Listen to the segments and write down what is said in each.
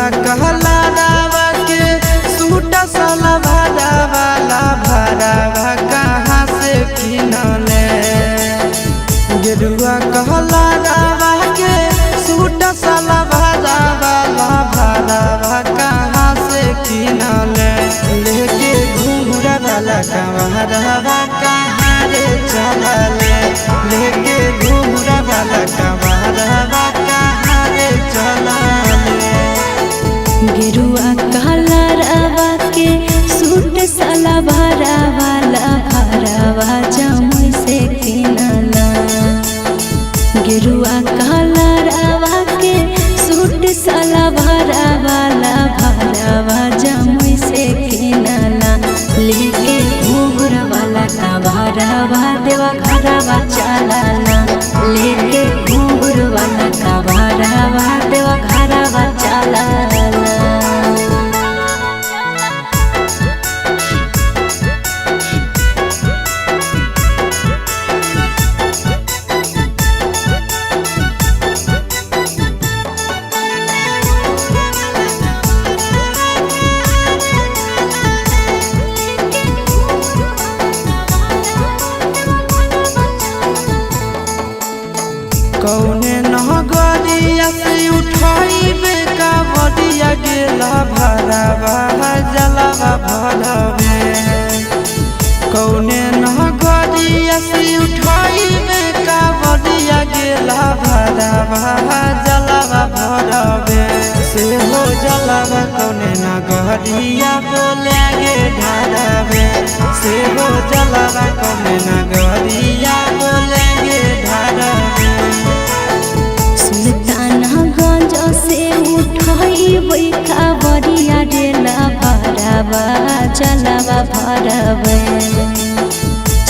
गेरुआ कहला रावा के सूट साला भाड़ा वाला भरावा कहाँ से किनले। गेरुआ कहला रावा के सूट साला भाड़ा वाला भरावा कहाँ से किनले। लेके घूंघरा वाला कंवरवा कहाँ रे चलले। लेके घूंघरा वाला कंवरवा कहाँ रे चलले। गेरुआ कहला रावा के सूट साला भरा वाला भरावा जमुई से किनला। गेरुआ कहला रावा के सूट साला भरा वाला भरावा जमुई से किनला। लेके घूंघरा वाला कंवरवा देवा घरवा चलला। लेके घूंघरा वाला कंवरवा देवा घरवा चलला। कौने नगरिया से उठाइबे कांवरिया गेला भरावा जलावा भरवे। कौने नगरिया से उठाइबे कांवरिया गेला भरावा जलावा भरवे। से हो जलावा कौने नगरिया बोले गे ढारवे। से हो जलावा कौने नगरिया बोले गे ढारवे। सुल्तानगंज से उठैबै कांवरिया डेला भरावा जलावा भरवे।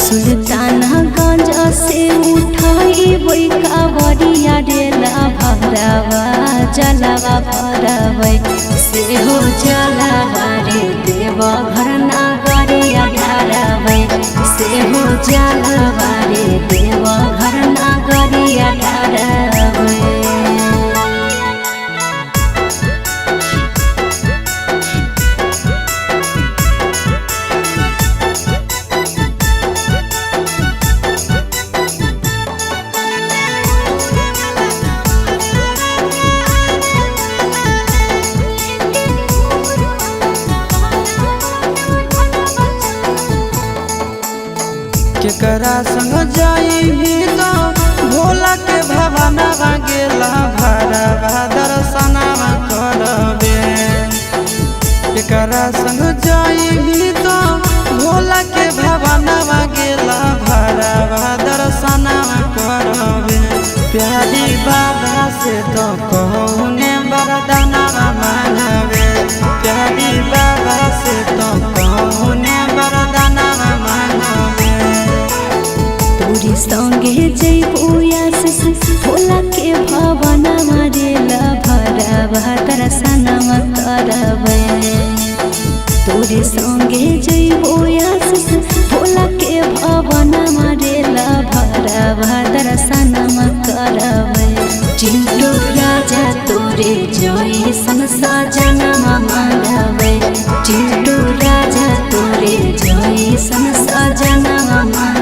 सुल्तानगंज से उठैबै कांवरिया डेला भरावा जलावा भरवे। से हो जलावा रे देवा घर नगरिया ढारवे। से हो जलावा रे देवा घर नगरिया ढारवे। केकरा संग जाई तो भोला के भवनवा गेला भरावा दर्शनवा करबे। केकरा संग जाई तो भोला के भवनवा गेला भरावा दर्शनवा करबे। प्यारी बाबा से तो कौने वरदानवा मांगबे। प्यारी बाबा से तो कौने वरदानवा मांगबे। तोरी संगे जइबो आशीष भोला के भवनवा डेला भरावा दर्शनवा करबे। तोरी संगे जइबो आशीष भोला के भवनवा डेला भरावा दर्शनवा करबे। चिंटू राजा तोरे जइसन सजनवा मांगबे। चिंटू राजा तोरे जइसन सजनवा मांगबे।